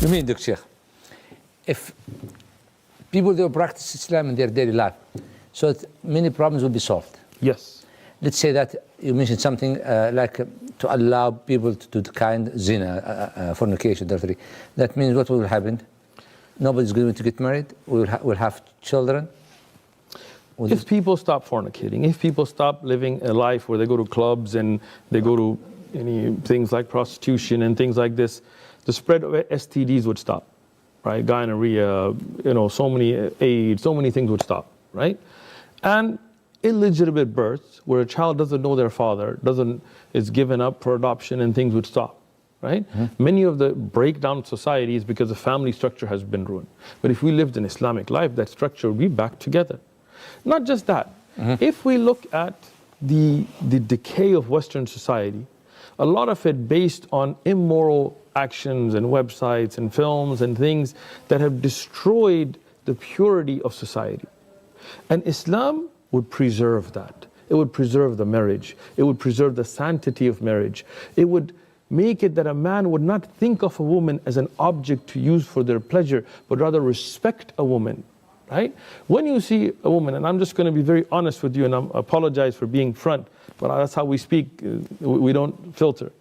You mean, Dr. Sheikh, if people do practice Islam in their daily life, so that many problems will be solved? Yes. Let's say that you mentioned something like to allow people to do the kind zina, fornication, adultery. That means what will happen? Nobody's going to get married. We'll have children. If people stop fornicating, if people stop living a life where they go to clubs and they go to things like prostitution and things like this, the spread of STDs would stop, right? Gonorrhea, so many AIDS, so many things would stop, right? And illegitimate births, where a child doesn't know their father, is given up for adoption, and things would stop, right? Mm-hmm. Many of the breakdown of society is because the family structure has been ruined. But if we lived in Islamic life, that structure would be back together. Not just that. Mm-hmm. If we look at the decay of Western society, a lot of it based on immoral actions and websites and films and things that have destroyed the purity of society. And Islam would preserve that. It would preserve the marriage. It would preserve the sanctity of marriage. It would make it that a man would not think of a woman as an object to use for their pleasure, but rather respect a woman, right? When you see a woman, and I'm just going to be very honest with you, and I apologize for being front, but that's how we speak, we don't filter.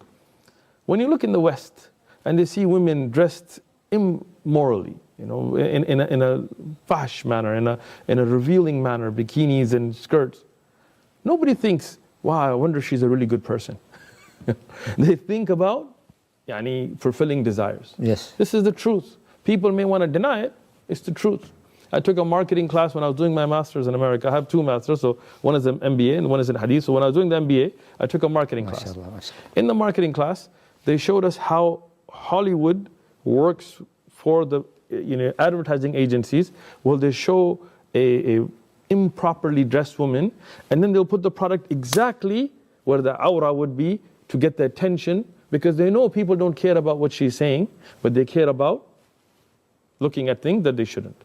When you look in the West, and they see women dressed immorally, in a fash manner, in a revealing manner, bikinis and skirts, nobody thinks, wow, I wonder if she's a really good person. They think about fulfilling desires. Yes. This is the truth. People may want to deny it, it's the truth. I took a marketing class when I was doing my master's in America. I have 2 masters, so one is an MBA and one is in Hadith. So when I was doing the MBA, I took a marketing class. In the marketing class, they showed us how Hollywood works for the advertising agencies. Well, they show a improperly dressed woman, and then they'll put the product exactly where the aura would be to get the attention, because they know people don't care about what she's saying, but they care about looking at things that they shouldn't.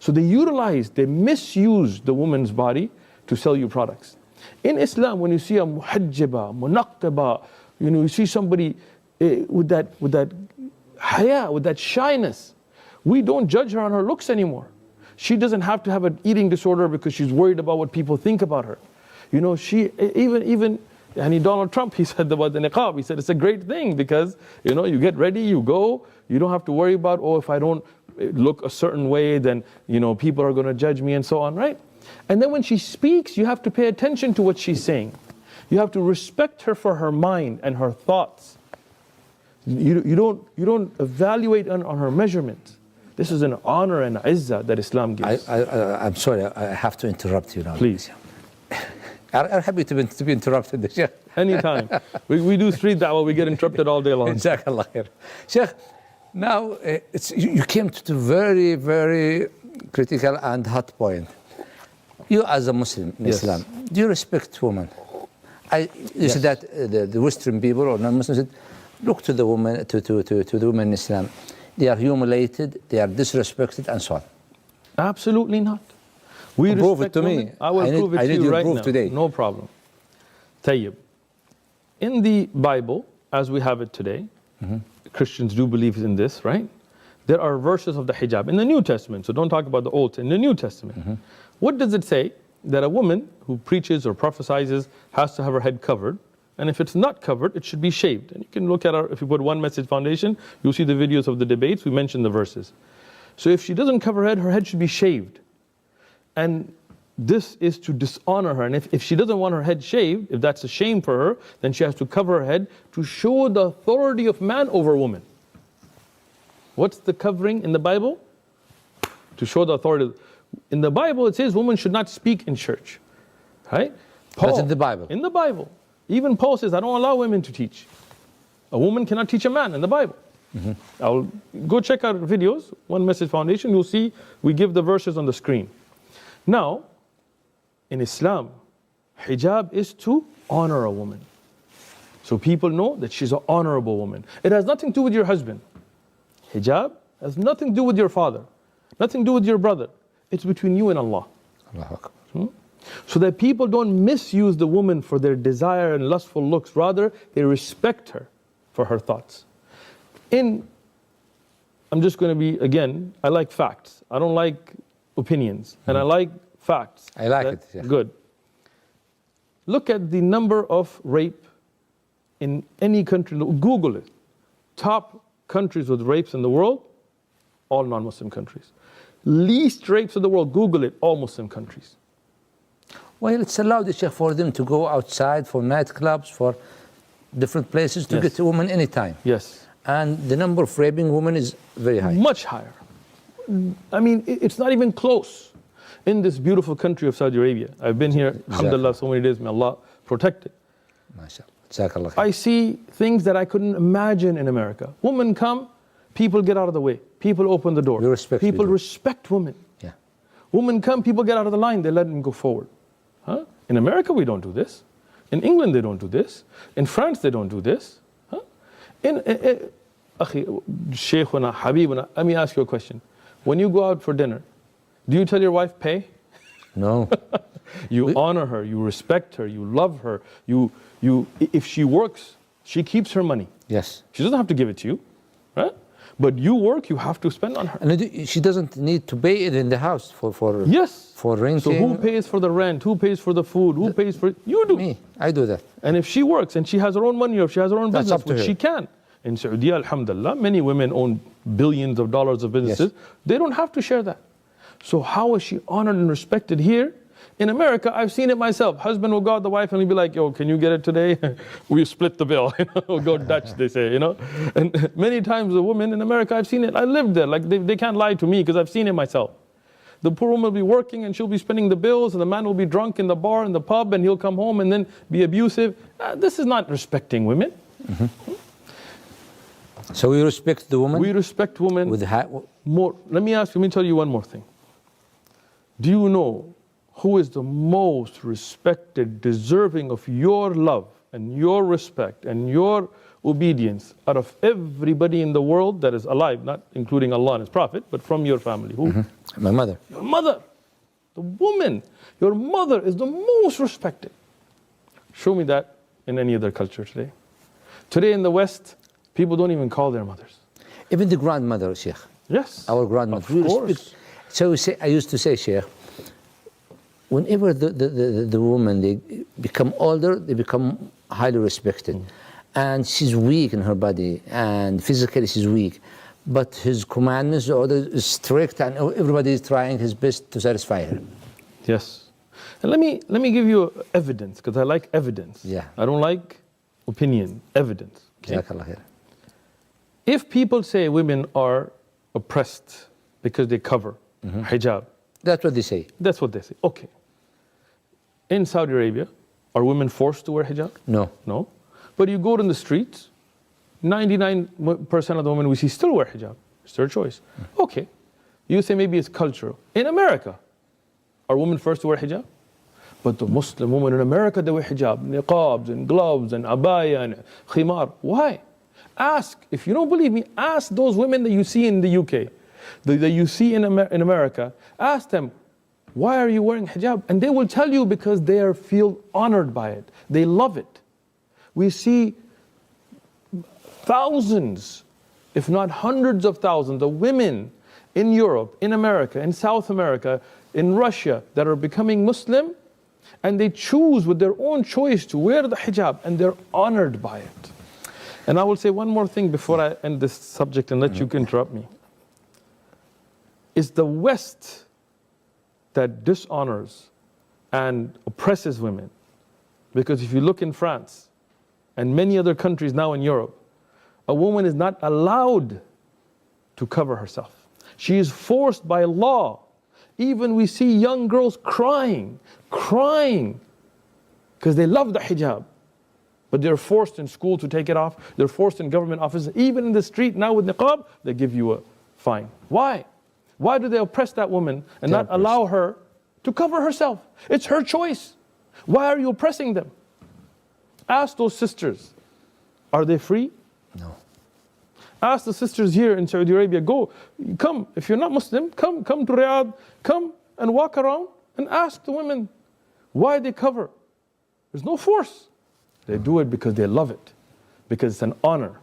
So they misuse the woman's body to sell you products. In Islam, when you see a muhajjaba, munaqtaba, you see somebody with that haya, with that shyness, we don't judge her on her looks anymore. She doesn't have to have an eating disorder because she's worried about what people think about her. Even Donald Trump, he said about the niqab, he said it's a great thing because, you get ready, you go, you don't have to worry about, if I don't look a certain way, then, people are going to judge me and so on, right? And then when she speaks, you have to pay attention to what she's saying. You have to respect her for her mind and her thoughts. You don't evaluate on her measurement. This is an honor and izzah that Islam gives. I'm sorry, I have to interrupt you now. Please. I'm happy to be interrupted, Sheikh. Anytime. We do street da'wah, we get interrupted all day long. Jazakallah khair. Sheikh, now you came to a very, very critical and hot point. You as a Muslim in Islam, do you respect women? You said that the Western people or non-Muslims said, look to the women, to the women in Islam. They are humiliated, they are disrespected, and so on. Absolutely not. Prove it to me. I will prove it to you right now. Today. No problem. Tayyib. In the Bible, as we have it today, Christians do believe in this, right? There are verses of the hijab in the New Testament, so don't talk about the Old. In the New Testament, what does it say? That a woman who preaches or prophesies has to have her head covered, and if it's not covered, it should be shaved. And you can look at if you put One Message Foundation, you'll see the videos of the debates, we mentioned the verses. So if she doesn't cover her head should be shaved. And this is to dishonor her. And if she doesn't want her head shaved, if that's a shame for her, then she has to cover her head to show the authority of man over woman. What's the covering in the Bible? To show the authority. In the Bible, it says women should not speak in church. Right? That's in the Bible. In the Bible. Even Paul says, I don't allow women to teach. A woman cannot teach a man in the Bible. I'll go check out videos, One Message Foundation, you'll see we give the verses on the screen. Now, in Islam, hijab is to honor a woman. So people know that she's an honorable woman. It has nothing to do with your husband. Hijab has nothing to do with your father, nothing to do with your brother. It's between you and Allah. So that people don't misuse the woman for their desire and lustful looks. Rather, they respect her for her thoughts. In I'm just going to be, again, I like facts. I don't like opinions. And I like facts. I like it. Yeah. Good. Look at the number of rape in any country. Google it. Top countries with rapes in the world, all non-Muslim countries. Least rapes in the world, Google it, all Muslim countries. Well, it's allowed, Sheikh, for them to go outside for nightclubs, for different places to get a woman anytime. Yes. And the number of raping women is very high. Much higher. I mean, it's not even close. In this beautiful country of Saudi Arabia, I've been here, alhamdulillah, so many days, may Allah protect it. MashaAllah. I see things that I couldn't imagine in America. Women come, people get out of the way. People open the door. People respect women. Yeah. Women come, people get out of the line, they let them go forward. Huh? In America, we don't do this. In England, they don't do this. In France, they don't do this. Huh? Shaykhuna, Habibuna, let me ask you a question. When you go out for dinner, do you tell your wife, pay? No. You honor her, you respect her, you love her. If she works, she keeps her money. Yes. She doesn't have to give it to you, right? But you work, you have to spend on her. And she doesn't need to pay it in the house for yes. For renting. So who pays for the rent? Who pays for the food? Who pays for... You do. Me. I do that. And if she works and she has her own money or if she has her own That's business, which she can. In Saudi, alhamdulillah, many women own billions of dollars of businesses. Yes. They don't have to share that. So how is she honored and respected here? In America, I've seen it myself. Husband will go out the wife and he'll be like, yo, can you get it today? We split the bill. We'll go Dutch, they say, you know. And many times the women in America, I've seen it. I lived there. Like they can't lie to me because I've seen it myself. The poor woman will be working and she'll be spending the bills and the man will be drunk in the bar, in the pub, and he'll come home and then be abusive. This is not respecting women. Mm-hmm. So we respect the woman? We respect women with more. Let me tell you one more thing. Do you know who is the most respected, deserving of your love and your respect and your obedience out of everybody in the world that is alive, not including Allah and His Prophet, but from your family? Who? Mm-hmm. My mother. Your mother. The woman. Your mother is the most respected. Show me that in any other culture today. Today in the West, people don't even call their mothers. Even the grandmother, Sheikh. Yes. Our grandmother. Of course. So I used to say, Sheikh, whenever the woman, they become older, they become highly respected. And she's weak in her body, and physically she's weak. But his commandments, the order is strict, and everybody is trying his best to satisfy her. Yes. And let me give you evidence, because I like evidence. Yeah. I don't like opinion, evidence. Okay? If people say women are oppressed because they cover hijab. That's what they say. That's what they say. Okay. In Saudi Arabia, are women forced to wear hijab? No. No. But you go to the streets, 99% of the women we see still wear hijab. It's their choice. Okay. You say maybe it's cultural. In America, are women forced to wear hijab? But the Muslim women in America, they wear hijab, niqabs and gloves and abaya and khimar. Why? Ask. If you don't believe me, ask those women that you see in the UK, that you see in America. Ask them, why are you wearing hijab? And they will tell you because they feel honored by it. They love it. We see thousands, if not hundreds of thousands of women in Europe, in America, in South America, in Russia that are becoming Muslim, and they choose with their own choice to wear the hijab, and they're honored by it. And I will say one more thing before I end this subject and let you interrupt me. It's the West that dishonors and oppresses women. Because if you look in France and many other countries now in Europe, a woman is not allowed to cover herself. She is forced by law. Even we see young girls crying, because they love the hijab. But they're forced in school to take it off. They're forced in government offices. Even in the street now with niqab, they give you a fine. Why? Why do they oppress that woman and not allow her to cover herself? It's her choice. Why are you oppressing them? Ask those sisters, are they free? No. Ask the sisters here in Saudi Arabia, come, if you're not Muslim, come to Riyadh, come and walk around and ask the women why they cover. There's no force. They do it because they love it, because it's an honor.